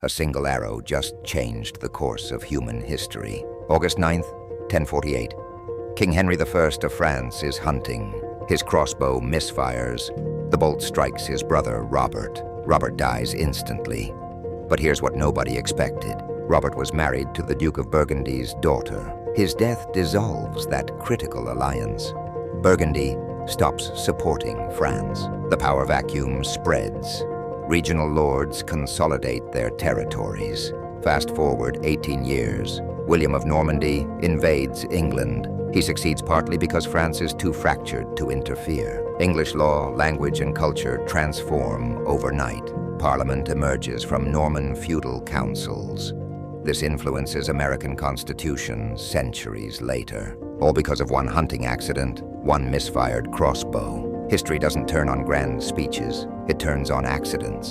A single arrow just changed the course of human history. August 9th, 1048. King Henry I of France is hunting. His crossbow misfires. The bolt strikes his brother, Robert. Robert dies instantly. But here's what nobody expected. Robert was married to the Duke of Burgundy's daughter. His death dissolves that critical alliance. Burgundy stops supporting France. The power vacuum spreads. Regional lords consolidate their territories. Fast forward 18 years. William of Normandy invades England. He succeeds partly because France is too fractured to interfere. English law, language, and culture transform overnight. Parliament emerges from Norman feudal councils. This influences American Constitution centuries later. All because of one hunting accident, one misfired crossbow. History doesn't turn on grand speeches, it turns on accidents.